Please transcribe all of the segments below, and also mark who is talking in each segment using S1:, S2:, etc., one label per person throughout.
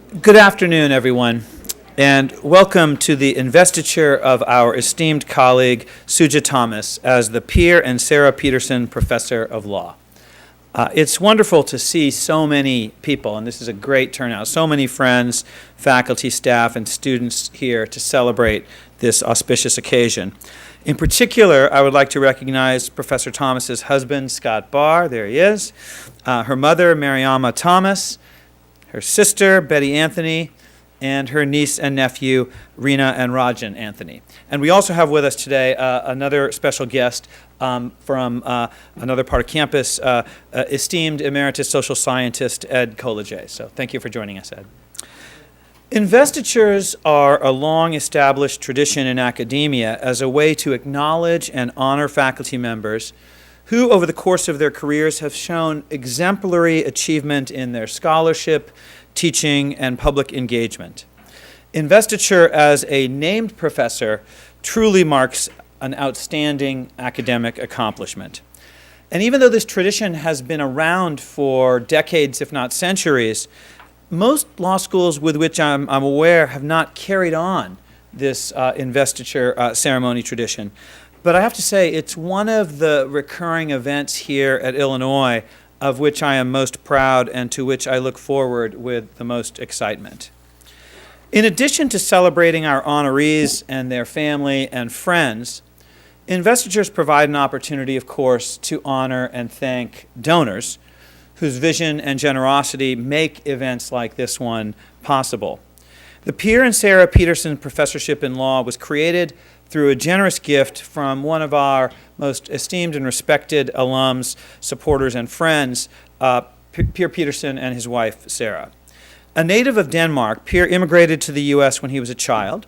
S1: Good afternoon, everyone, and welcome to the investiture of our esteemed colleague, Suja Thomas, as the Pierre and Sarah Pedersen Professor of Law. It's wonderful to see so many people, and this is a great turnout, so many friends, faculty, staff, and students here to celebrate this auspicious occasion. In particular, I would like to recognize Professor Thomas's husband, Scott Barr, there he is, her mother, Mariama Thomas, her sister, Betty Anthony, and her niece and nephew, Rena and Rajan Anthony. And we also have with us today another special guest from another part of campus, esteemed emeritus social scientist Ed Colleget. So thank you for joining us, Ed. Investitures are a long-established tradition in academia as a way to acknowledge and honor faculty members who, over the course of their careers, have shown exemplary achievement in their scholarship, teaching, and public engagement. Investiture as a named professor truly marks an outstanding academic accomplishment. And even though this tradition has been around for decades, if not centuries, most law schools with which I'm aware have not carried on this investiture ceremony tradition. But I have to say, it's one of the recurring events here at Illinois of which I am most proud and to which I look forward with the most excitement. In addition to celebrating our honorees and their family and friends, investitures provide an opportunity, of course, to honor and thank donors whose vision and generosity make events like this one possible. The Pierre and Sarah Pedersen Professorship in Law was created through a generous gift from one of our most esteemed and respected alums, supporters, and friends, Pierre Pedersen and his wife, Sarah. A native of Denmark, Pierre immigrated to the U.S. when he was a child.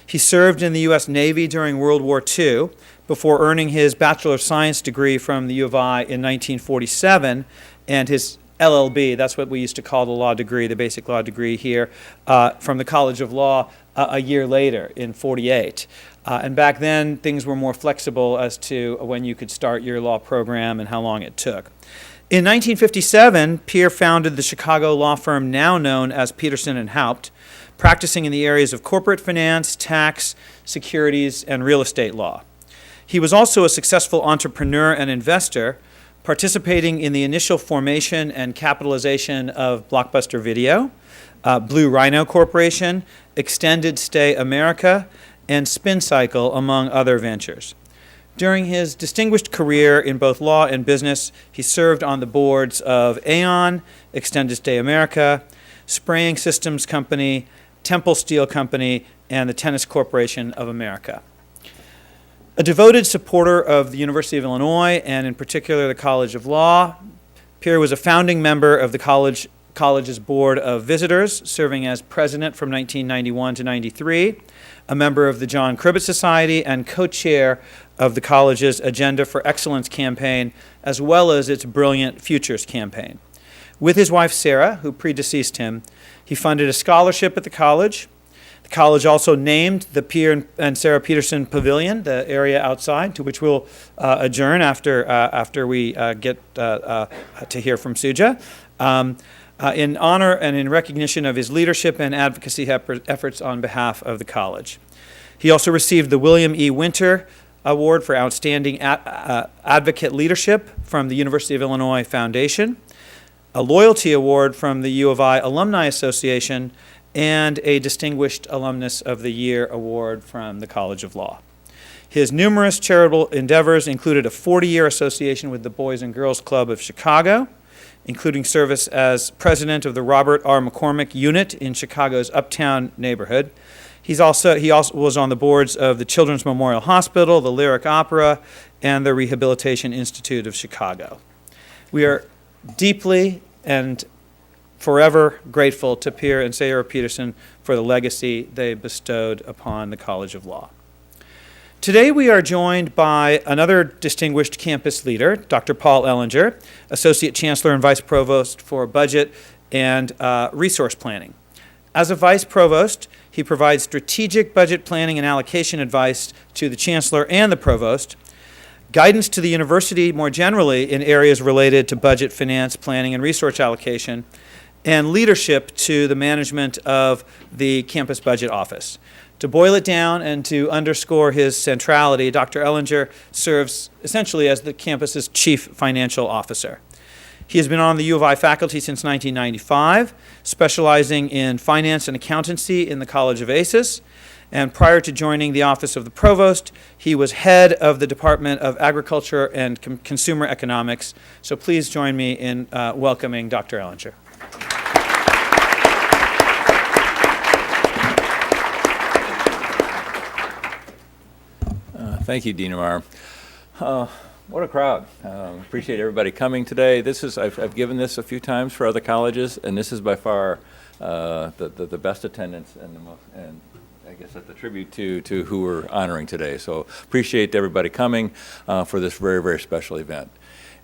S1: He served in the U.S. Navy during World War II before earning his Bachelor of Science degree from the U of I in 1947 and his LLB, that's what we used to call the law degree, the basic law degree here, from the College of Law a year later in 48. And back then, things were more flexible as to when you could start your law program and how long it took. In 1957, Pierre founded the Chicago law firm now known as Pedersen and Haupt, practicing in the areas of corporate finance, tax, securities, and real estate law. He was also a successful entrepreneur and investor, participating in the initial formation and capitalization of Blockbuster Video, Blue Rhino Corporation, Extended Stay America, and Spin Cycle, among other ventures. During his distinguished career in both law and business, he served on the boards of Aon, Extended Stay America, Spraying Systems Company, Temple Steel Company, and the Tennis Corporation of America. A devoted supporter of the University of Illinois, and in particular the College of Law, Pierre was a founding member of the college's Board of Visitors, serving as president from 1991 to 93, a member of the John Cribbett Society, and co-chair of the college's Agenda for Excellence campaign, as well as its Brilliant Futures campaign. With his wife, Sarah, who predeceased him, he funded a scholarship at the college. The college also named the Pierre and Sarah Pedersen Pavilion, the area outside, to which we'll adjourn after we get to hear from Suja. In honor and in recognition of his leadership and advocacy efforts on behalf of the college. He also received the William E. Winter Award for Outstanding Advocate Leadership from the University of Illinois Foundation, a Loyalty Award from the U of I Alumni Association, and a Distinguished Alumnus of the Year Award from the College of Law. His numerous charitable endeavors included a 40-year association with the Boys and Girls Club of Chicago, including service as president of the Robert R. McCormick Unit in Chicago's Uptown neighborhood. He also was on the boards of the Children's Memorial Hospital, the Lyric Opera, and the Rehabilitation Institute of Chicago. We are deeply and forever grateful to Pierre and Sarah Pedersen for the legacy they bestowed upon the College of Law. Today we are joined by another distinguished campus leader, Dr. Paul Ellinger, Associate Chancellor and Vice Provost for Budget and Resource Planning. As a Vice Provost, he provides strategic budget planning and allocation advice to the Chancellor and the Provost, guidance to the university more generally in areas related to budget, finance, planning, and resource allocation, and leadership to the management of the campus budget office. To boil it down and to underscore his centrality, Dr. Ellinger serves essentially as the campus's chief financial officer. He has been on the U of I faculty since 1995, specializing in finance and accountancy in the College of Aces. And prior to joining the office of the provost, he was head of the Department of Agriculture and Consumer Economics. So please join me in welcoming Dr. Ellinger.
S2: Thank you, Dean Amar. What a crowd. Appreciate everybody coming today. I've given this a few times for other colleges, and this is by far the best attendance and I guess that's a tribute to who we're honoring today. So appreciate everybody coming for this very, very special event.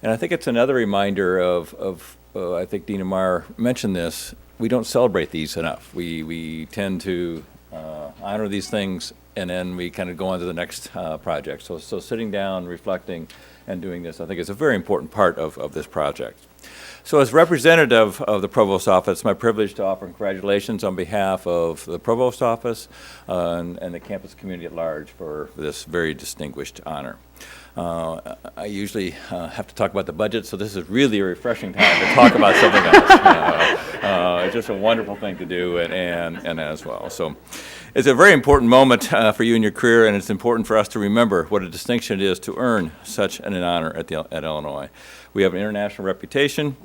S2: And I think it's another reminder of I think Dean Amar mentioned this, we don't celebrate these enough. We tend to honor these things and then we kind of go on to the next project. So sitting down, reflecting, and doing this, I think is a very important part of this project. So as representative of the Provost's Office, it's my privilege to offer congratulations on behalf of the Provost's Office and the campus community at large for this very distinguished honor. I usually have to talk about the budget, so this is really a refreshing time to talk about something else. It's just a wonderful thing to do and as well. So it's a very important moment for you in your career, and it's important for us to remember what a distinction it is to earn such an honor at Illinois. We have an international reputation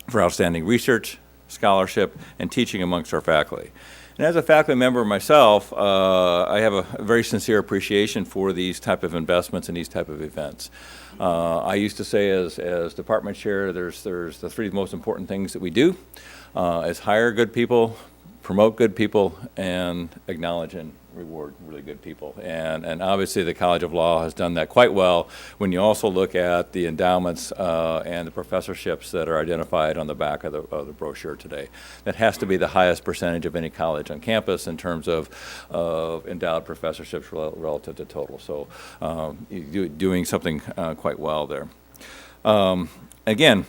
S2: for outstanding research, scholarship, and teaching amongst our faculty. And as a faculty member myself, I have a very sincere appreciation for these type of investments and these type of events. I used to say as department chair, there's the three most important things that we do, is hire good people, promote good people, and acknowledge and reward really good people. And obviously the College of Law has done that quite well when you also look at the endowments and the professorships that are identified on the back of the brochure today. That has to be the highest percentage of any college on campus in terms of endowed professorships relative to total. So you're doing something quite well there. Again,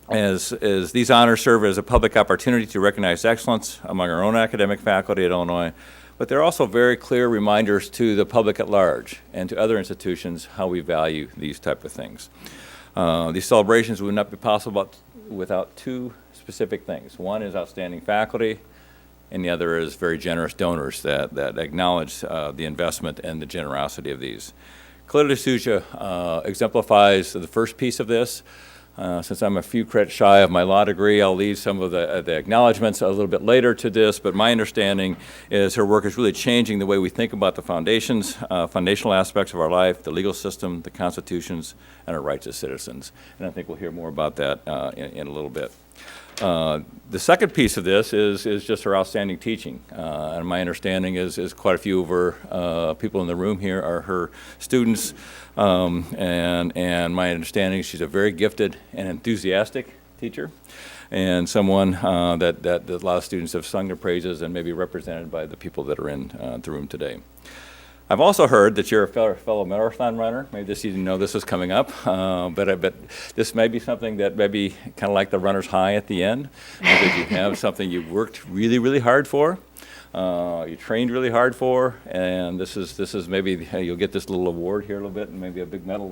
S2: as these honors serve as a public opportunity to recognize excellence among our own academic faculty at Illinois, but they're also very clear reminders to the public at large and to other institutions how we value these type of things. These celebrations would not be possible without two specific things. One is outstanding faculty, and the other is very generous donors that acknowledge the investment and the generosity of these. Clearly, Suja exemplifies the first piece of this. Since I'm a few credits shy of my law degree, I'll leave some of the acknowledgments a little bit later to this, but my understanding is her work is really changing the way we think about the foundational aspects of our life, the legal system, the constitutions, and our rights as citizens. And I think we'll hear more about that in a little bit. The second piece of this is just her outstanding teaching. And my understanding is quite a few of her people in the room here are her students. And my understanding is she's a very gifted and enthusiastic teacher and someone that a lot of students have sung their praises and maybe represented by the people that are in the room today. I've also heard that you're a fellow marathon runner. Maybe you didn't know this was coming up, but this may be something that maybe kind of like the runner's high at the end, because you have something you worked really, really hard for, you trained really hard for, and this is maybe you'll get this little award here a little bit, and maybe a big medal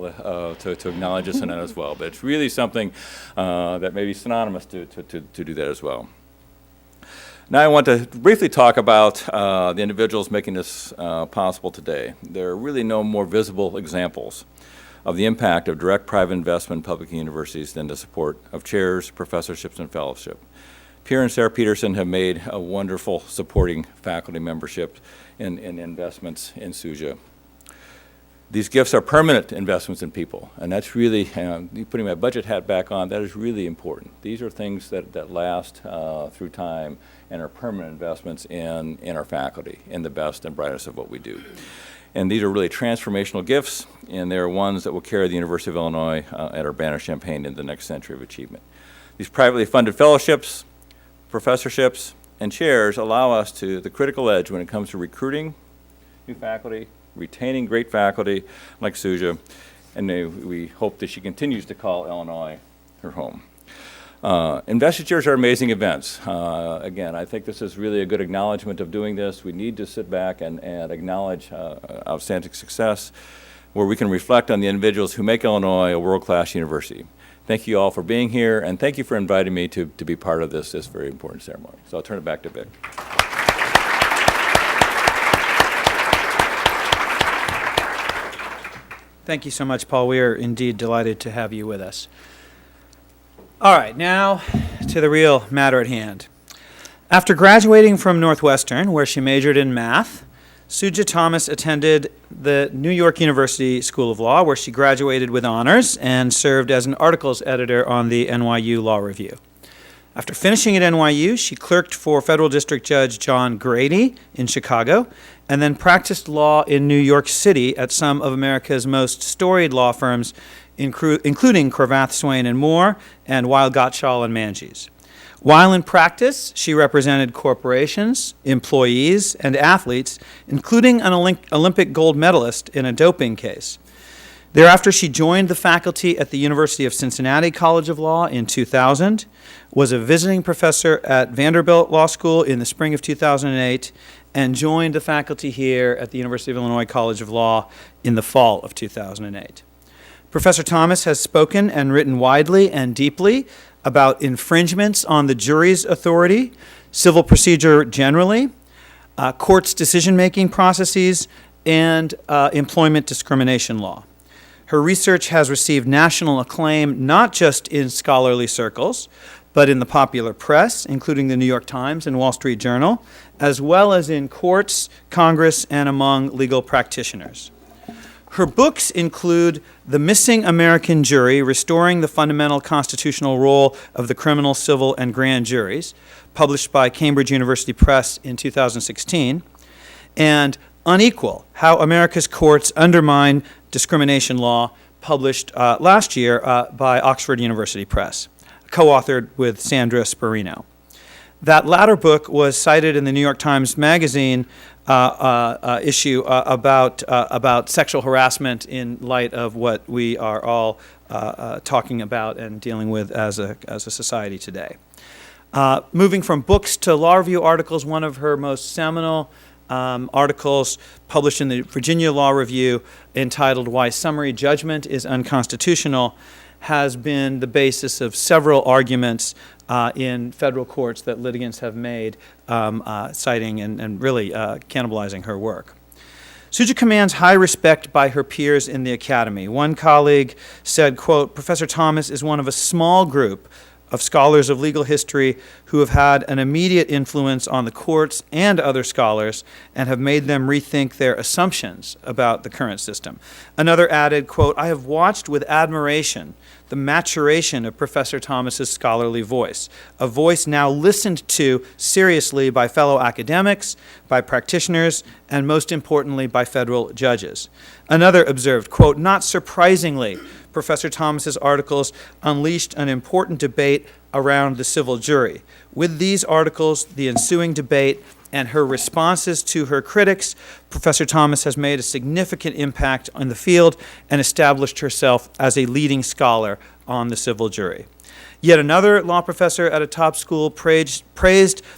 S2: to acknowledge us in that as well. But it's really something that may be synonymous to do that as well. Now I want to briefly talk about the individuals making this possible today. There are really no more visible examples of the impact of direct private investment in public universities than the support of chairs, professorships, and fellowship. Pierre and Sarah Pedersen have made a wonderful supporting faculty membership in investments in Suja. These gifts are permanent investments in people, and that's really, putting my budget hat back on, that is really important. These are things that last through time and are permanent investments in our faculty, in the best and brightest of what we do. And these are really transformational gifts, and they're ones that will carry the University of Illinois at Urbana-Champaign into the next century of achievement. These privately funded fellowships, professorships, and chairs allow us to the critical edge when it comes to recruiting new faculty, retaining great faculty like Suja, and we hope that she continues to call Illinois her home. Investitures are amazing events. Again, I think this is really a good acknowledgement of doing this. We need to sit back and acknowledge outstanding success, where we can reflect on the individuals who make Illinois a world-class university. Thank you all for being here, and thank you for inviting me to be part of this very important ceremony. So I'll turn it back to Vic.
S1: Thank you so much, Paul. We are indeed delighted to have you with us. All right, now to the real matter at hand. After graduating from Northwestern, where she majored in math, Suja Thomas attended the New York University School of Law, where she graduated with honors and served as an articles editor on the NYU Law Review. After finishing at NYU, she clerked for Federal District Judge John Grady in Chicago, and then practiced law in New York City at some of America's most storied law firms, including Cravath, Swaine & Moore and Weil, Gottschall & Manges. While in practice, she represented corporations, employees, and athletes, including an Olympic gold medalist in a doping case. Thereafter, she joined the faculty at the University of Cincinnati College of Law in 2000, was a visiting professor at Vanderbilt Law School in the spring of 2008, and joined the faculty here at the University of Illinois College of Law in the fall of 2008. Professor Thomas has spoken and written widely and deeply about infringements on the jury's authority, civil procedure generally, courts' decision-making processes, and employment discrimination law. Her research has received national acclaim not just in scholarly circles, but in the popular press, including the New York Times and Wall Street Journal, as well as in courts, Congress, and among legal practitioners. Her books include The Missing American Jury, Restoring the Fundamental Constitutional Role of the Criminal, Civil, and Grand Juries, published by Cambridge University Press in 2016, and Unequal, How America's Courts Undermine Discrimination Law, published last year by Oxford University Press, co-authored with Sandra Sperino. That latter book was cited in the New York Times Magazine issue about sexual harassment in light of what we are all talking about and dealing with as a society today. Moving from books to law review articles, one of her most seminal articles published in the Virginia Law Review, entitled "Why Summary Judgment is Unconstitutional," has been the basis of several arguments in federal courts that litigants have made, citing and really cannibalizing her work. Suja commands high respect by her peers in the academy. One colleague said, quote, "Professor Thomas is one of a small group of scholars of legal history who have had an immediate influence on the courts and other scholars and have made them rethink their assumptions about the current system." Another added, quote, "I have watched with admiration the maturation of Professor Thomas's scholarly voice, a voice now listened to seriously by fellow academics, by practitioners, and most importantly, by federal judges." Another observed, quote, "Not surprisingly, Professor Thomas's articles unleashed an important debate around the civil jury. With these articles, the ensuing debate, and her responses to her critics, Professor Thomas has made a significant impact on the field and established herself as a leading scholar on the civil jury." Yet another law professor at a top school praised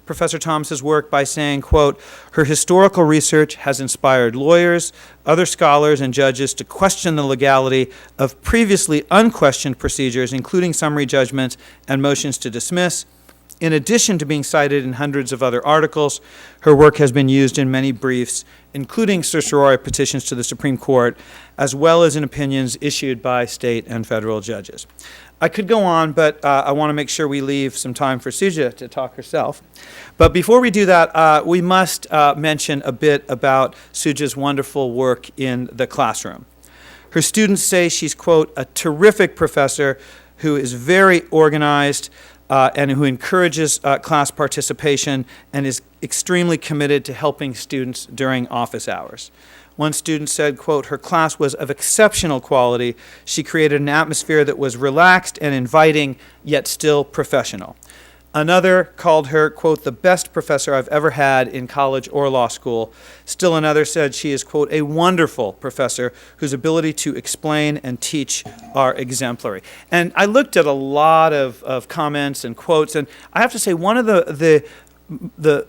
S1: Professor Thomas's work by saying, quote, "Her historical research has inspired lawyers, other scholars, and judges to question the legality of previously unquestioned procedures, including summary judgment and motions to dismiss. In addition to being cited in hundreds of other articles, her work has been used in many briefs, including certiorari petitions to the Supreme Court, as well as in opinions issued by state and federal judges." I could go on, but I want to make sure we leave some time for Suja to talk herself. But before we do that, we must mention a bit about Suja's wonderful work in the classroom. Her students say she's, quote, "a terrific professor who is very organized and who encourages class participation and is extremely committed to helping students during office hours." One student said, quote, "Her class was of exceptional quality. She created an atmosphere that was relaxed and inviting, yet still professional." Another called her, quote, the best professor I've ever had in college or law school. Still another said she is, quote, a wonderful professor whose ability to explain and teach are exemplary. And I looked at a lot of comments and quotes, and I have to say one of the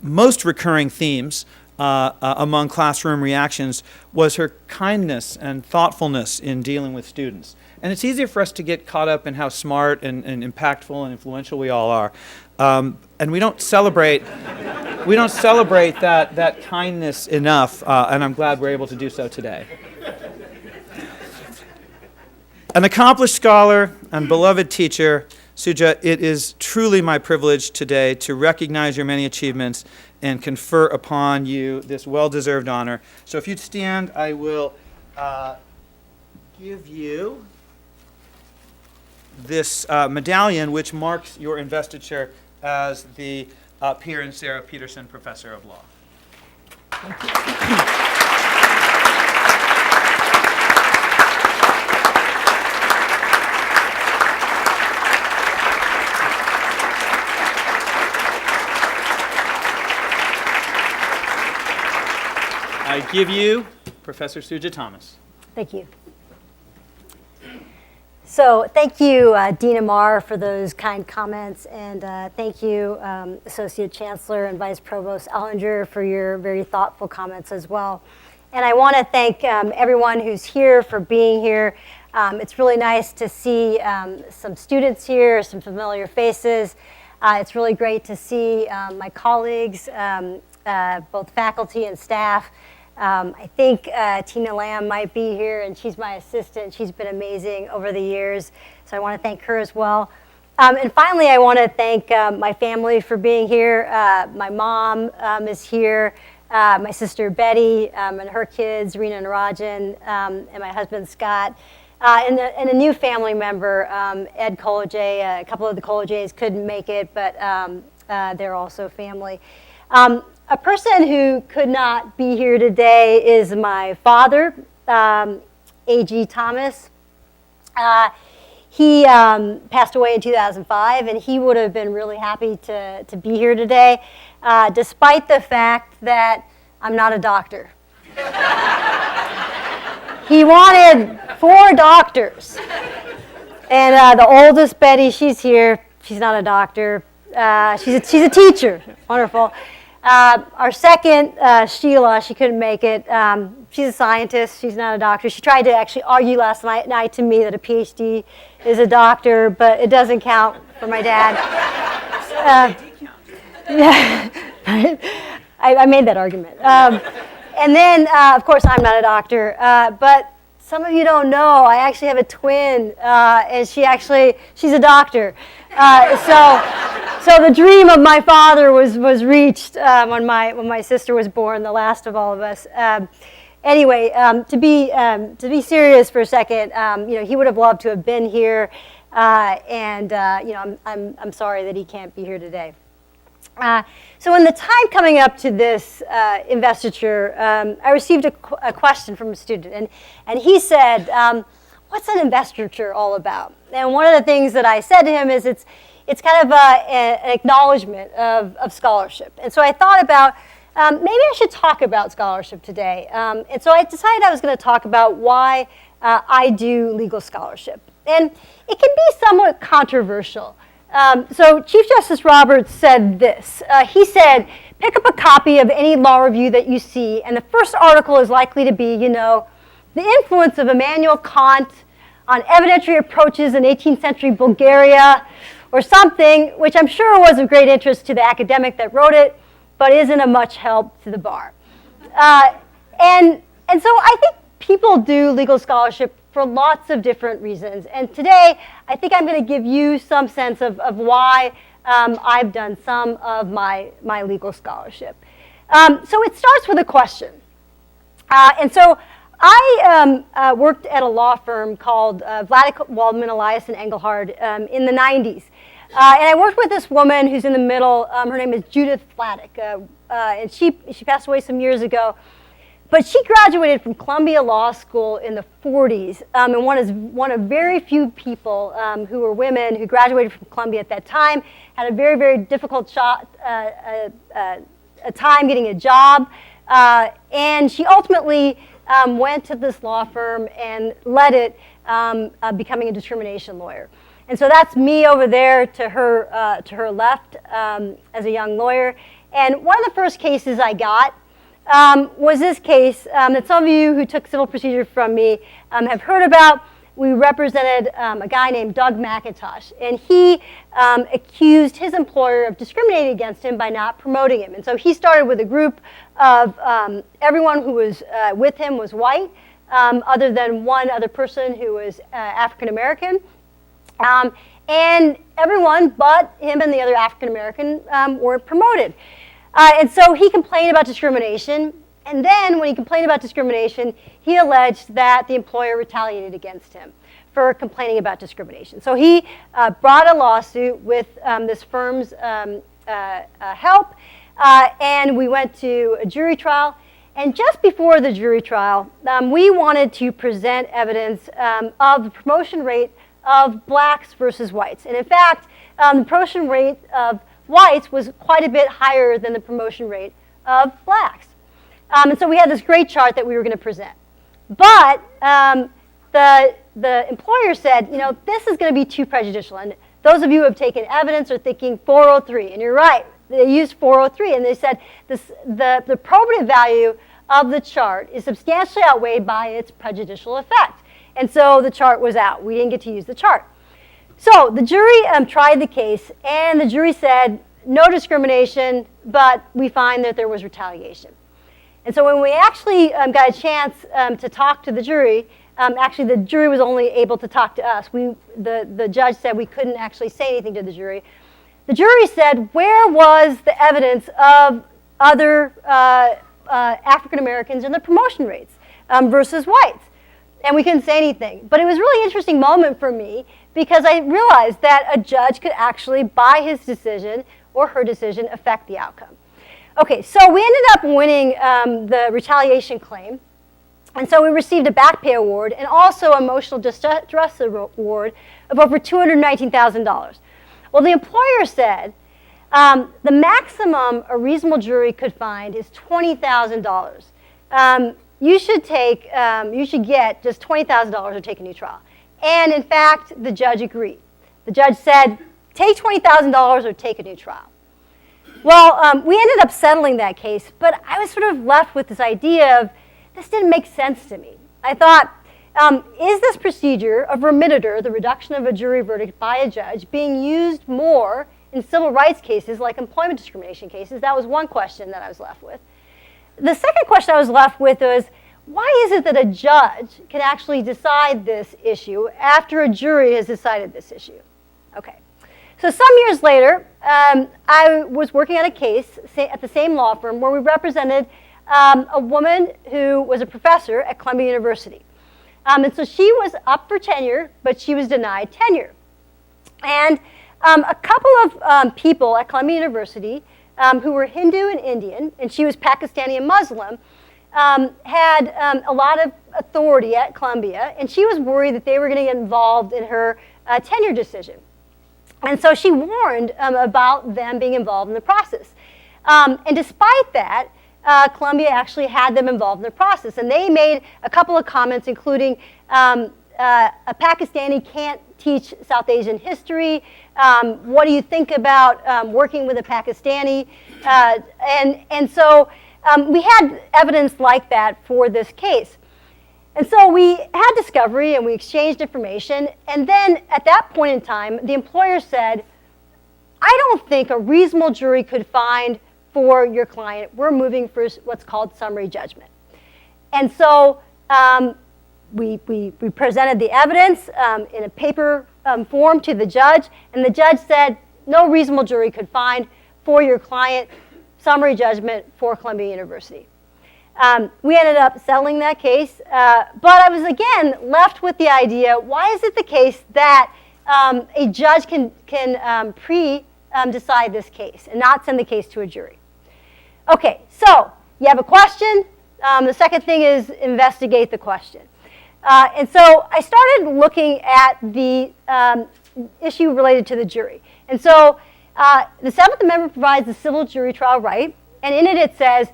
S1: most recurring themes among classroom reactions was her kindness and thoughtfulness in dealing with students. And it's easier for us to get caught up in how smart and impactful and influential we all are. And we don't celebrate that kindness enough, and I'm glad we're able to do so today. An accomplished scholar and beloved teacher, Suja, it is truly my privilege today to recognize your many achievements and confer upon you this well-deserved honor. So if you'd stand, I will give you this medallion, which marks your investiture as the Peter and Sarah Pedersen Professor of Law. Thank you. I give you Professor Suja Thomas.
S3: Thank you. So thank you, Dean Amar, for those kind comments, and thank you, Associate Chancellor and Vice Provost Ellinger, for your very thoughtful comments as well. And I want to thank everyone who's here for being here. It's really nice to see some students here, some familiar faces. It's really great to see my colleagues, both faculty and staff. I think Tina Lamb might be here, and she's my assistant. She's been amazing over the years, so I want to thank her as well. And finally, I want to thank my family for being here. My mom is here, my sister Betty, and her kids, Rena and Rajan, and my husband Scott, and a new family member, Ed Collegier. A couple of the Collegiers couldn't make it, but they're also family. A person who could not be here today is my father, A.G. Thomas. He passed away in 2005, and he would have been really happy to be here today, despite the fact that I'm not a doctor. He wanted 4 doctors. And the oldest, Betty, she's here. She's not a doctor. She's a teacher. Wonderful. Our second, Sheila, she couldn't make it. She's a scientist. She's not a doctor. She tried to actually argue last night to me that a PhD is a doctor, but it doesn't count for my dad. Yeah, I made that argument. And then, of course, I'm not a doctor, but some of you don't know, I actually have a twin, and she's a doctor. So the dream of my father was reached when my sister was born, the last of all of us. Anyway, to be serious for a second, he would have loved to have been here, and I'm sorry that he can't be here today. So in the time coming up to this investiture, I received a question from a student, and he said, what's an investiture all about? And one of the things that I said to him is it's kind of an acknowledgement of scholarship. And so I thought about maybe I should talk about scholarship today. And so I decided I was going to talk about why I do legal scholarship. And it can be somewhat controversial. So Chief Justice Roberts said this. He said, pick up a copy of any law review that you see, and the first article is likely to be, the influence of Immanuel Kant on evidentiary approaches in 18th century Bulgaria, or something, which I'm sure was of great interest to the academic that wrote it, but isn't of much help to the bar. And so I think people do legal scholarship for lots of different reasons. And today, I think I'm going to give you some sense of why I've done some of my legal scholarship. So it starts with a question. And so I worked at a law firm called Vladeck, Waldman, Elias, and Engelhard in the 90s. And I worked with this woman who's in the middle. Her name is Judith Vladeck. And she passed away some years ago. But she graduated from Columbia Law School in the 40s, and one of very few people who were women who graduated from Columbia at that time, had a very, very difficult a time getting a job, and she ultimately went to this law firm and led it, becoming a discrimination lawyer. And so that's me over there to her left as a young lawyer. And one of the first cases I got was this case that some of you who took civil procedure from me have heard about. We represented a guy named Doug McIntosh, and he accused his employer of discriminating against him by not promoting him. And so he started with a group of everyone who was with him was white, other than one other person who was African American. And everyone but him and the other African American were promoted. And so he complained about discrimination, and then when he complained about discrimination, he alleged that the employer retaliated against him for complaining about discrimination. So he brought a lawsuit with this firm's help, and we went to a jury trial. And just before the jury trial, we wanted to present evidence of the promotion rate of blacks versus whites. And in fact, the promotion rate of whites was quite a bit higher than the promotion rate of blacks. And so we had this great chart that we were going to present. But the employer said, this is going to be too prejudicial. And those of you who have taken evidence are thinking 403. And you're right. They used 403. And they said the probative value of the chart is substantially outweighed by its prejudicial effect. And so the chart was out. We didn't get to use the chart. So the jury tried the case, and the jury said, no discrimination, but we find that there was retaliation. And so when we actually got a chance to talk to the jury, actually the jury was only able to talk to us. The judge said we couldn't actually say anything to the jury. The jury said, where was the evidence of other African Americans in the promotion rates versus whites? And we couldn't say anything. But it was a really interesting moment for me because I realized that a judge could actually, by his decision or her decision, affect the outcome. Okay, so we ended up winning the retaliation claim. And so we received a back pay award and also an emotional distress award of over $219,000. Well, the employer said the maximum a reasonable jury could find is $20,000. You should get just $20,000 or take a new trial. And in fact, the judge agreed. The judge said, take $20,000 or take a new trial. Well, we ended up settling that case, but I was sort of left with this idea of, this didn't make sense to me. I thought, is this procedure of remittiture, the reduction of a jury verdict by a judge, being used more in civil rights cases like employment discrimination cases? That was one question that I was left with. The second question I was left with was, why is it that a judge can actually decide this issue after a jury has decided this issue? Okay. So some years later, I was working on a case at the same law firm where we represented a woman who was a professor at Columbia University. And so she was up for tenure, but she was denied tenure. And a couple of people at Columbia University who were Hindu and Indian, and she was Pakistani and Muslim, had a lot of authority at Columbia, and she was worried that they were going to get involved in her tenure decision. And so she warned about them being involved in the process. And despite that, Columbia actually had them involved in the process. And they made a couple of comments, including a Pakistani can't teach South Asian history. What do you think about working with a Pakistani? And so we had evidence like that for this case. And so we had discovery and we exchanged information. And then at that point in time, the employer said, I don't think a reasonable jury could find for your client. We're moving for what's called summary judgment. And so we presented the evidence in a paper form to the judge. And the judge said, no reasonable jury could find for your client summary judgment for Columbia University. We ended up settling that case, but I was again left with the idea, why is it the case that a judge can decide this case and not send the case to a jury? Okay, so you have a question, The second thing is investigate the question. And so I started looking at the issue related to the jury. And so the Seventh Amendment provides the civil jury trial right, and in it says,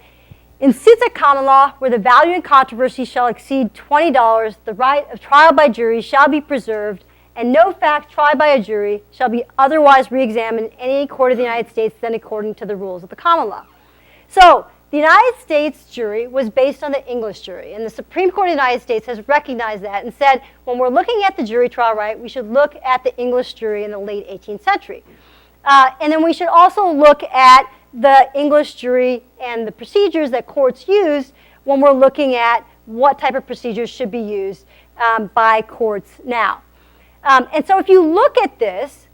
S3: in suits at common law where the value in controversy shall exceed $20, the right of trial by jury shall be preserved, and no fact tried by a jury shall be otherwise re-examined in any court of the United States than according to the rules of the common law. So the United States jury was based on the English jury, and the Supreme Court of the United States has recognized that and said, when we're looking at the jury trial right, we should look at the English jury in the late 18th century. And then we should also look at the English jury and the procedures that courts used when we're looking at what type of procedures should be used by courts now. And so if you look at this,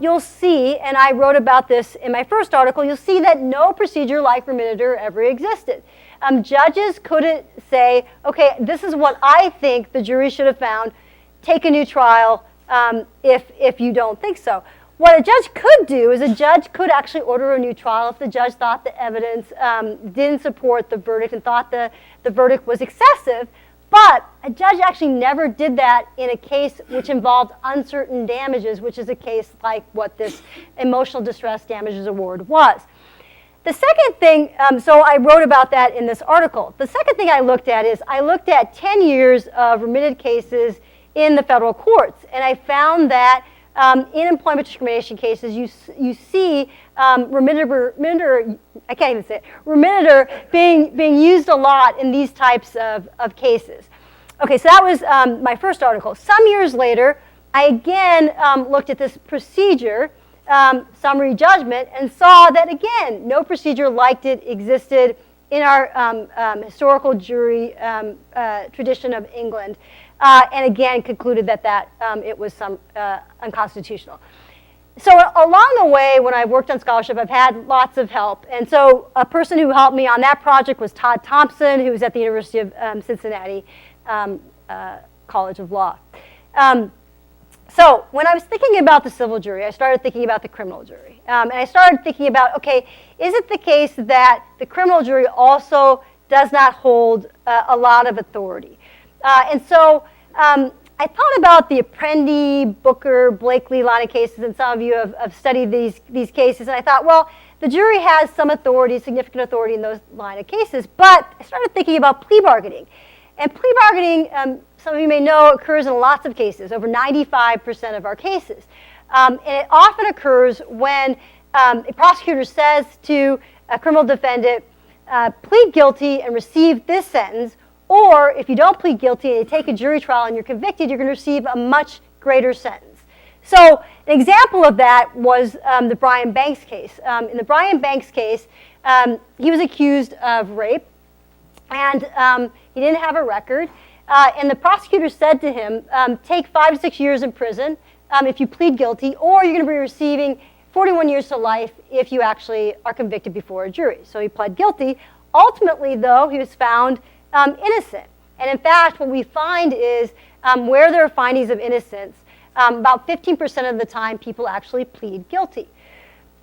S3: you'll see, and I wrote about this in my first article, you'll see that no procedure like remittiture ever existed. Judges couldn't say, okay, this is what I think the jury should have found, take a new trial if you don't think so. What a judge could do is a judge could actually order a new trial if the judge thought the evidence didn't support the verdict and thought the verdict was excessive. But a judge actually never did that in a case which involved uncertain damages, which is a case like what this emotional distress damages award was. The second thing, so I wrote about that in this article. The second thing I looked at is I looked at 10 years of remitted cases in the federal courts, and I found that in employment discrimination cases, you see remittiture being used a lot in these types of cases. Okay, so that was my first article. Some years later, I again looked at this procedure, summary judgment, and saw that again, no procedure like it existed in our historical jury tradition of England. And again concluded that it was unconstitutional. So along the way, when I worked on scholarship, I've had lots of help. And so a person who helped me on that project was Todd Thompson, who was at the University of Cincinnati College of Law. So when I was thinking about the civil jury, I started thinking about the criminal jury. And I started thinking about, okay, is it the case that the criminal jury also does not hold a lot of authority? And so I thought about the Apprendi, Booker, Blakely line of cases, and some of you have studied these cases, and I thought, well, the jury has some authority, significant authority in those line of cases, but I started thinking about plea bargaining. And plea bargaining, some of you may know, occurs in lots of cases, over 95% of our cases. And it often occurs when a prosecutor says to a criminal defendant, plead guilty and receive this sentence, or if you don't plead guilty and you take a jury trial and you're convicted, you're going to receive a much greater sentence. So an example of that was the Brian Banks case. In the Brian Banks case, he was accused of rape, and he didn't have a record. And the prosecutor said to him, take 5 to 6 years in prison if you plead guilty, or you're going to be receiving 41 years to life if you actually are convicted before a jury. So he pled guilty. Ultimately, though, he was found innocent. And in fact, what we find is where there are findings of innocence, about 15% of the time people actually plead guilty.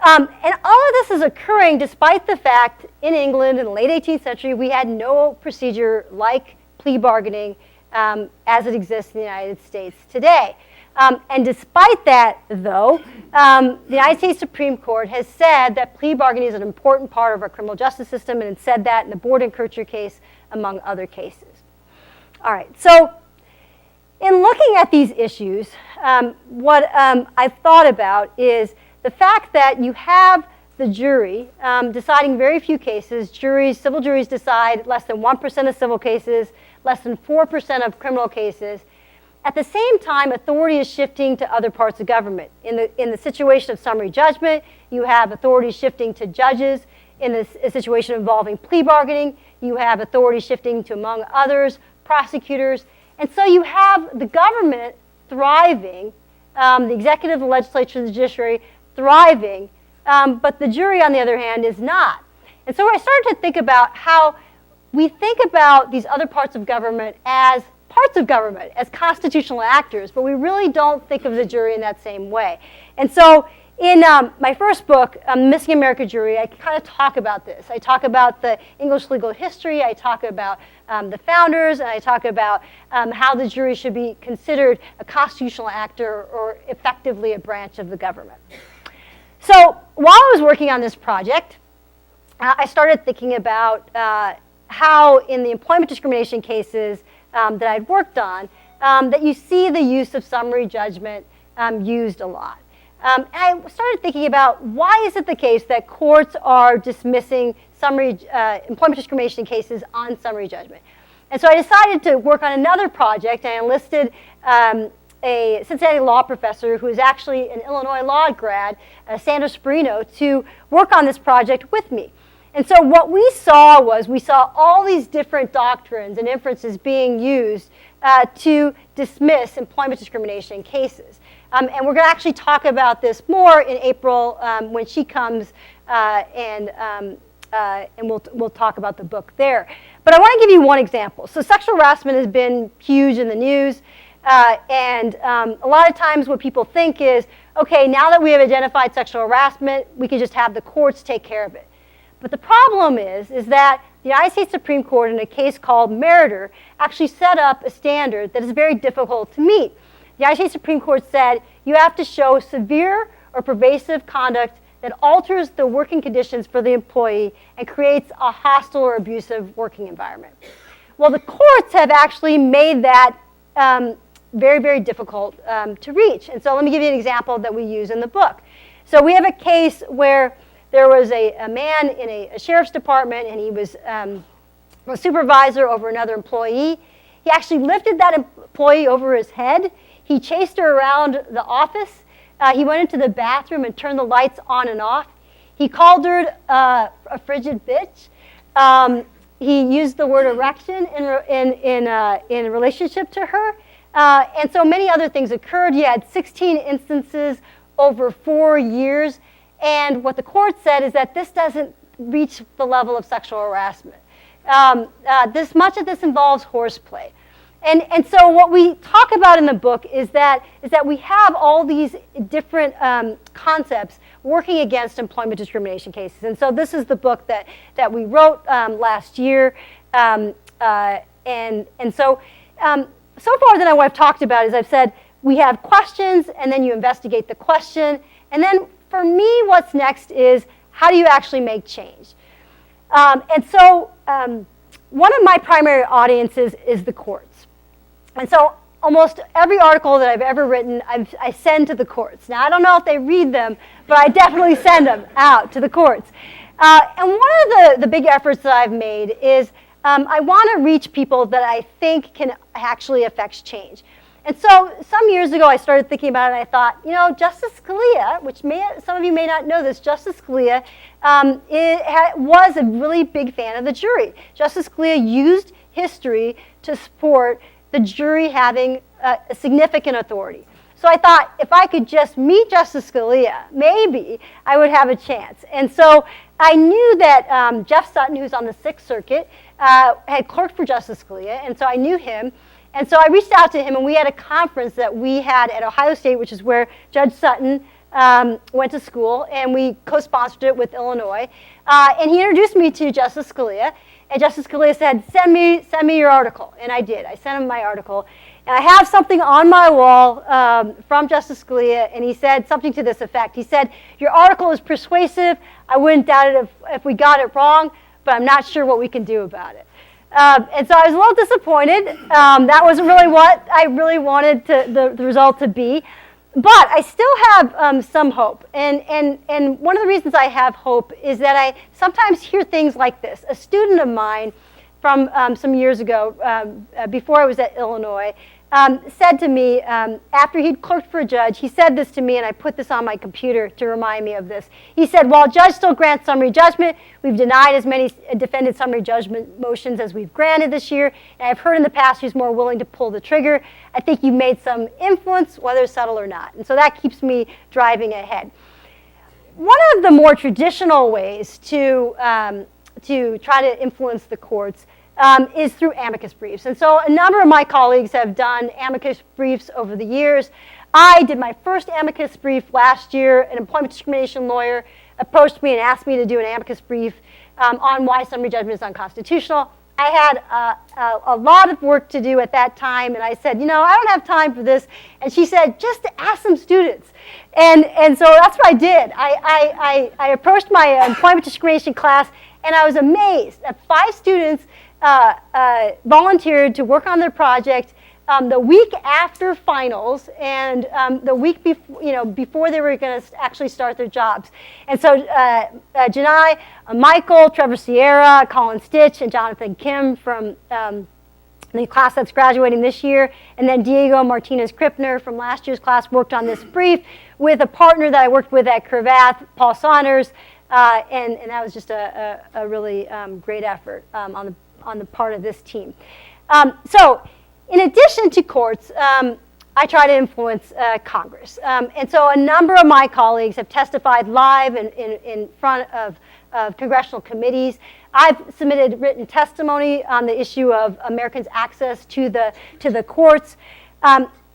S3: And all of this is occurring despite the fact in England in the late 18th century we had no procedure like plea bargaining as it exists in the United States today. And despite that, though, the United States Supreme Court has said that plea bargaining is an important part of our criminal justice system, and it said that in the Borden Kircher case, among other cases. All right, so in looking at these issues, what I've thought about is the fact that you have the jury deciding very few cases. Civil juries decide less than 1% of civil cases, less than 4% of criminal cases. At the same time, authority is shifting to other parts of government. In the situation of summary judgment, you have authority shifting to judges. In a situation involving plea bargaining, you have authority shifting to, among others, prosecutors. And so you have the government thriving, the executive, the legislature, the judiciary thriving, but the jury, on the other hand, is not. And so I started to think about how we think about these other parts of government as parts of government as constitutional actors, but we really don't think of the jury in that same way. And so in my first book, Missing America Jury, I kind of talk about this. I talk about the English legal history, I talk about the founders, and I talk about how the jury should be considered a constitutional actor or effectively a branch of the government. So while I was working on this project, I started thinking about how in the employment discrimination cases that I'd worked on, that you see the use of summary judgment used a lot. And I started thinking about why is it the case that courts are dismissing employment discrimination cases on summary judgment. And so I decided to work on another project, and I enlisted a Cincinnati law professor who is actually an Illinois law grad, Sandra Sperino, to work on this project with me. And so what we saw all these different doctrines and inferences being used to dismiss employment discrimination cases. And we're going to actually talk about this more in April when she comes, and we'll talk about the book there. But I want to give you one example. So sexual harassment has been huge in the news. And a lot of times what people think is, okay, now that we have identified sexual harassment, we can just have the courts take care of it. But the problem is that the United States Supreme Court in a case called Meritor actually set up a standard that is very difficult to meet. The United States Supreme Court said you have to show severe or pervasive conduct that alters the working conditions for the employee and creates a hostile or abusive working environment. Well, the courts have actually made that very, very difficult to reach. And so let me give you an example that we use in the book. So we have a case where there was a man in a sheriff's department, and he was a supervisor over another employee. He actually lifted that employee over his head. He chased her around the office. He went into the bathroom and turned the lights on and off. He called her a frigid bitch. He used the word erection in relationship to her. And so many other things occurred. You had 16 instances over 4 years. And what the court said is that this doesn't reach the level of sexual harassment. Much of this involves horseplay. And so what we talk about in the book is that we have all these different concepts working against employment discrimination cases. And so this is the book that we wrote last year. So far then what I've talked about is I've said we have questions, and then you investigate the question. And then for me, what's next is how do you actually make change? One of my primary audiences is the courts. And so almost every article that I've ever written, I send to the courts. Now, I don't know if they read them, but I definitely send them out to the courts. And one of the big efforts that I've made is I want to reach people that I think can actually affect change. And so some years ago, I started thinking about it, and I thought, Justice Scalia, which some of you may not know this, Justice Scalia was a really big fan of the jury. Justice Scalia used history to support the jury having a significant authority. So I thought, if I could just meet Justice Scalia, maybe I would have a chance. And so I knew that Jeff Sutton, who's on the Sixth Circuit, had clerked for Justice Scalia, and so I knew him. And so I reached out to him, and we had a conference that we had at Ohio State, which is where Judge Sutton went to school, and we co-sponsored it with Illinois. And he introduced me to Justice Scalia, and Justice Scalia said, send me your article. And I did. I sent him my article. And I have something on my wall from Justice Scalia, and he said something to this effect. He said, your article is persuasive. I wouldn't doubt it if we got it wrong, but I'm not sure what we can do about it. And so I was a little disappointed. That wasn't really what I really wanted the result to be. But I still have some hope. And one of the reasons I have hope is that I sometimes hear things like this. A student of mine from some years ago, before I was at Illinois, said to me, after he'd clerked for a judge, he said this to me, and I put this on my computer to remind me of this. He said, while judge still grants summary judgment, we've denied as many defended summary judgment motions as we've granted this year, and I've heard in the past he's more willing to pull the trigger. I think you've made some influence, whether subtle or not. And so that keeps me driving ahead. One of the more traditional ways to try to influence the courts is through amicus briefs. And so a number of my colleagues have done amicus briefs over the years. I did my first amicus brief last year. An employment discrimination lawyer approached me and asked me to do an amicus brief on why summary judgment is unconstitutional. I had a lot of work to do at that time, and I said, I don't have time for this. And she said, just ask some students. And so that's what I did. I approached my employment discrimination class, and I was amazed that 5 students volunteered to work on their project the week after finals and the week before they were going to actually start their jobs. And so Janai, Michael, Trevor Sierra, Colin Stitch, and Jonathan Kim from the class that's graduating this year, and then Diego Martinez-Krippner from last year's class worked on this brief with a partner that I worked with at Cravath, Paul Saunders, and that was just a really great effort on the part of this team. So in addition to courts, I try to influence Congress. And so a number of my colleagues have testified live in front of congressional committees. I've submitted written testimony on the issue of Americans' access to the courts.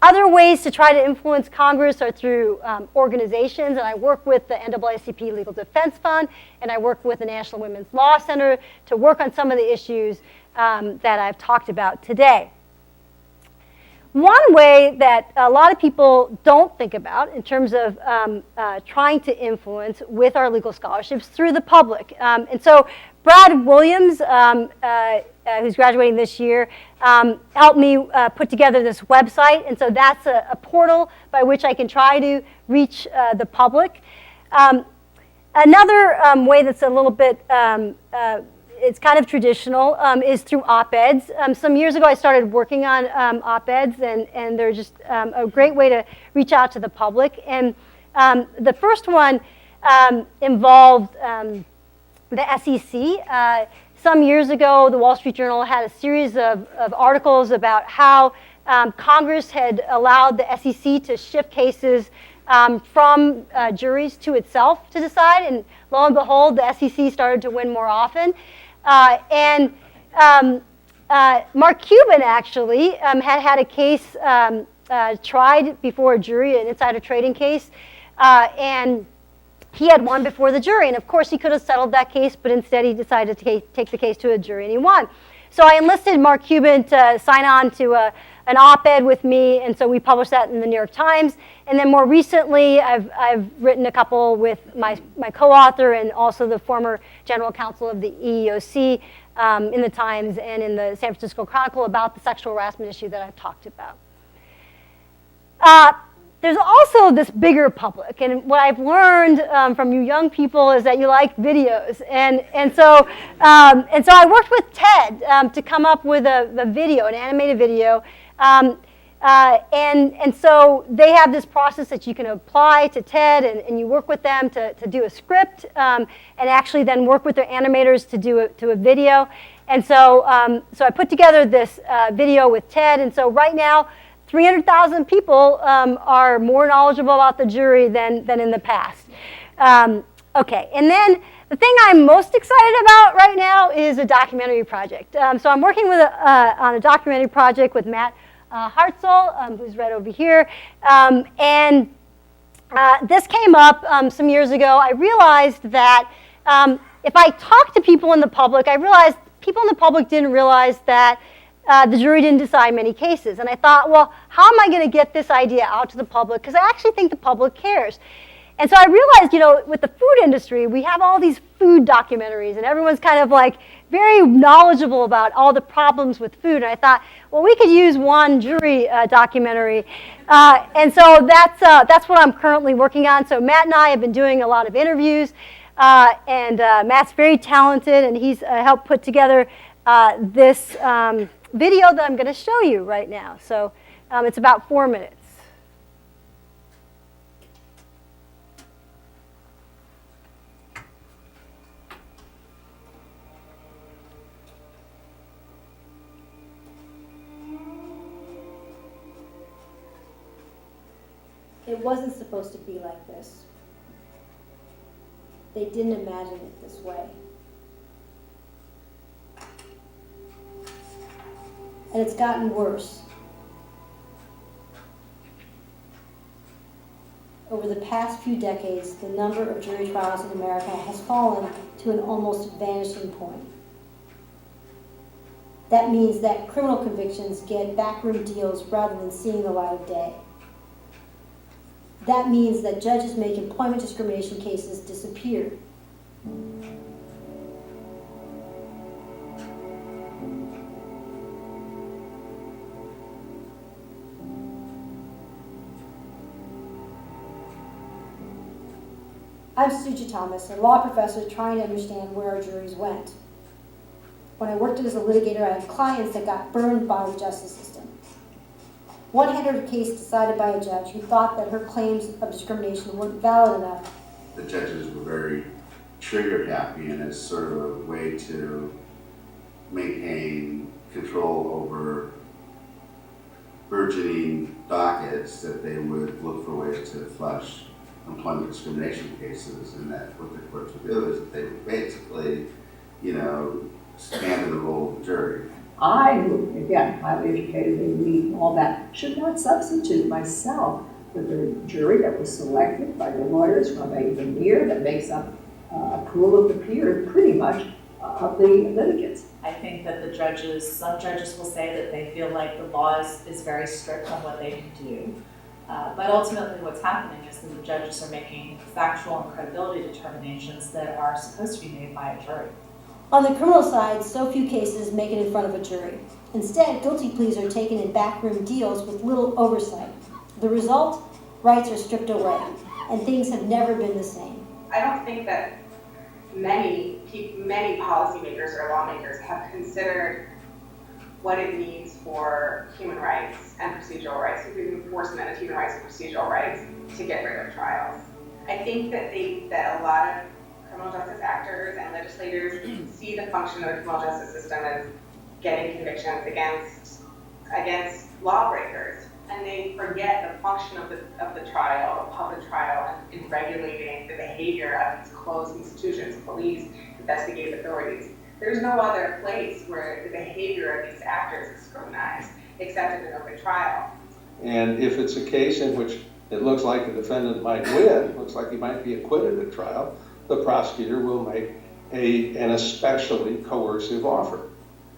S3: Other ways to try to influence Congress are through organizations, and I work with the NAACP Legal Defense Fund, and I work with the National Women's Law Center to work on some of the issues that I've talked about today. One way that a lot of people don't think about in terms of trying to influence with our legal scholarships through the public. And so Brad Williams, who's graduating this year, helped me put together this website. And so that's a portal by which I can try to reach the public. Another way that's a little bit it's kind of traditional, is through op-eds. Some years ago, I started working on op-eds, and they're just a great way to reach out to the public. And the first one involved the SEC. Some years ago, the Wall Street Journal had a series of articles about how Congress had allowed the SEC to shift cases from juries to itself to decide, and lo and behold, the SEC started to win more often. Mark Cuban actually had a case tried before a jury, an insider trading case, and he had won before the jury. And of course, he could have settled that case, but instead he decided to take the case to a jury, and he won. So I enlisted Mark Cuban to sign on to an op-ed with me, and so we published that in the New York Times. And then more recently, I've written a couple with my co-author and also the former general counsel of the EEOC in the Times and in the San Francisco Chronicle about the sexual harassment issue that I've talked about. There's also this bigger public, and what I've learned from you young people is that you like videos, and so I worked with TED to come up with a video, an animated video, and so they have this process that you can apply to TED, and you work with them to do a script, and actually then work with their animators to do a video, and so I put together this video with TED, and so right now 300,000 people are more knowledgeable about the jury than in the past. Okay, and then the thing I'm most excited about right now is a documentary project. So I'm working with on a documentary project with Matt Hartzell, who's right over here. And this came up some years ago. I realized that if I talk to people in the public, I realized people in the public didn't realize that the jury didn't decide many cases. And I thought, well, how am I going to get this idea out to the public? Because I actually think the public cares. And so I realized, with the food industry, we have all these food documentaries, and everyone's kind of like very knowledgeable about all the problems with food. And I thought, well, we could use one jury documentary. And so that's what I'm currently working on. So Matt and I have been doing a lot of interviews, and Matt's very talented, and he's helped put together this video that I'm going to show you right now. So it's about 4 minutes.
S4: It wasn't supposed to be like this. They didn't imagine it this way. and it's gotten worse. Over the past few decades, the number of jury trials in America has fallen to an almost vanishing point. That means that criminal convictions get backroom deals rather than seeing the light of day. That means that judges make employment discrimination cases disappear. I'm Suja Thomas, a law professor trying to understand where our juries went. When I worked as a litigator, I had clients that got burned by the justice system. One had her case decided by a judge who thought that her claims of discrimination weren't valid enough.
S5: The judges were very trigger happy, and as sort of a way to maintain control over burgeoning dockets, that they would look for ways to flush employment discrimination cases, and that what the courts would do is that they would basically, stand in the role of the jury.
S6: I, who, again, highly educated and read all that, should not substitute myself for the jury that was selected by the lawyers from a veneer that makes up a pool of the peers, pretty much, of the litigants.
S7: I think that some judges will say that they feel like the law is very strict on what they can do. But ultimately what's happening is that the judges are making factual and credibility determinations that are supposed to be made by a jury.
S4: On the criminal side, so few cases make it in front of a jury. Instead, guilty pleas are taken in backroom deals with little oversight. The result? Rights are stripped away, and things have never been the same.
S8: I don't think that many policymakers or lawmakers have considered what it means for human rights and procedural rights, including enforcement of human rights and procedural rights, to get rid of trials. I think that a lot of criminal justice actors and legislators see the function of the criminal justice system as getting convictions against lawbreakers, and they forget the function of the trial, the public trial, in regulating the behavior of these closed institutions, police, investigative authorities. There's no other place where the behavior of these actors is scrutinized except in an open trial.
S9: And if it's a case in which it looks like the defendant might win, looks like he might be acquitted at trial, the prosecutor will make an especially coercive offer.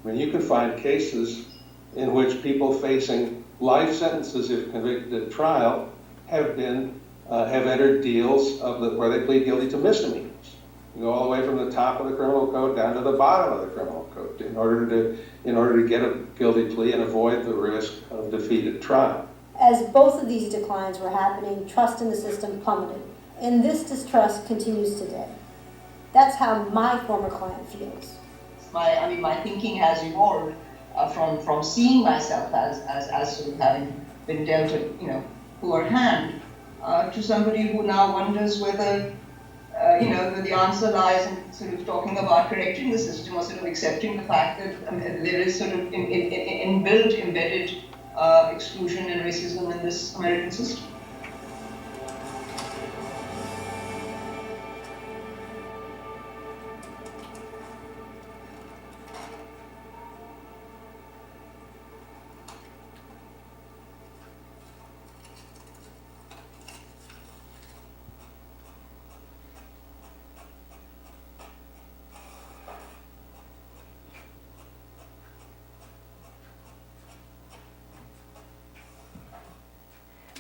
S9: I mean, you can find cases in which people facing life sentences if convicted at trial have entered deals where they plead guilty to misdemeanors. You go all the way from the top of the criminal code down to the bottom of the criminal code in order to get a guilty plea and avoid the risk of defeat at trial.
S4: As both of these declines were happening, trust in the system plummeted, and this distrust continues today. That's how my former client feels.
S10: My thinking has evolved from seeing myself as sort of having been dealt a poor hand to somebody who now wonders whether the answer lies in sort of talking about correcting the system or sort of accepting the fact that there is sort of inbuilt, embedded exclusion and racism in this American system.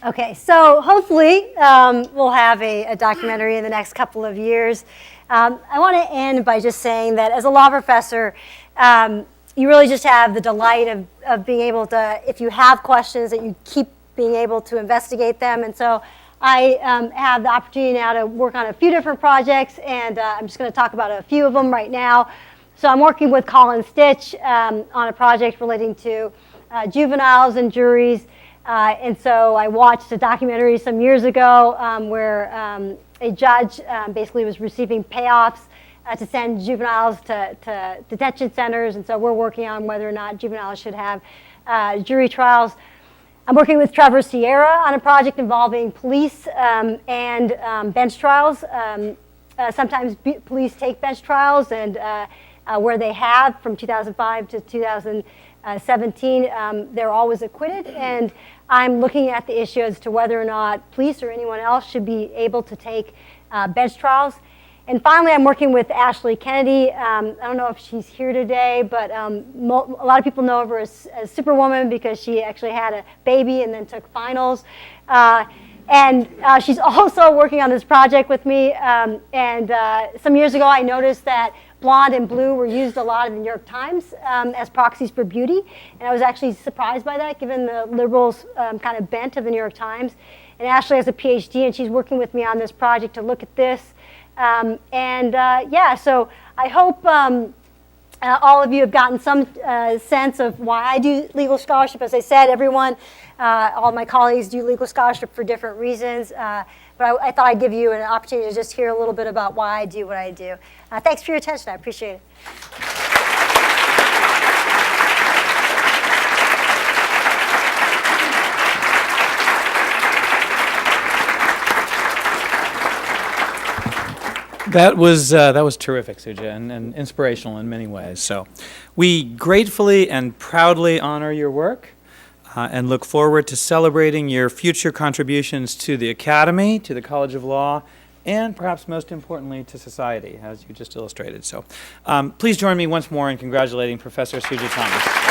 S3: Okay, so hopefully we'll have a documentary in the next couple of years. I want to end by just saying that as a law professor, you really just have the delight of being able to, if you have questions, that you keep being able to investigate them. And so I have the opportunity now to work on a few different projects, and I'm just going to talk about a few of them right now. So I'm working with Colin Stitch on a project relating to juveniles and juries. And so I watched a documentary some years ago where a judge basically was receiving payoffs to send juveniles to detention centers. And so we're working on whether or not juveniles should have jury trials. I'm working with Trevor Sierra on a project involving police and bench trials. Sometimes police take bench trials, and where they have from 2005 to 2000. 17, they're always acquitted, and I'm looking at the issue as to whether or not police or anyone else should be able to take bench trials. And finally, I'm working with Ashley Kennedy. I don't know if she's here today, but a lot of people know her as Superwoman because she actually had a baby and then took finals. And she's also working on this project with me. Some years ago, I noticed that blonde and blue were used a lot in the New York Times as proxies for beauty. And I was actually surprised by that, given the liberals' kind of bent of the New York Times. And Ashley has a PhD, and she's working with me on this project to look at this. So I hope all of you have gotten some sense of why I do legal scholarship. As I said, everyone, all my colleagues do legal scholarship for different reasons. But I thought I'd give you an opportunity to just hear a little bit about why I do what I do. Thanks for your attention. I appreciate it.
S1: That was terrific, Suja, and inspirational in many ways. So we gratefully and proudly honor your work and look forward to celebrating your future contributions to the Academy, to the College of Law, and perhaps most importantly to society, as you just illustrated. So please join me once more in congratulating Professor Suja Thomas.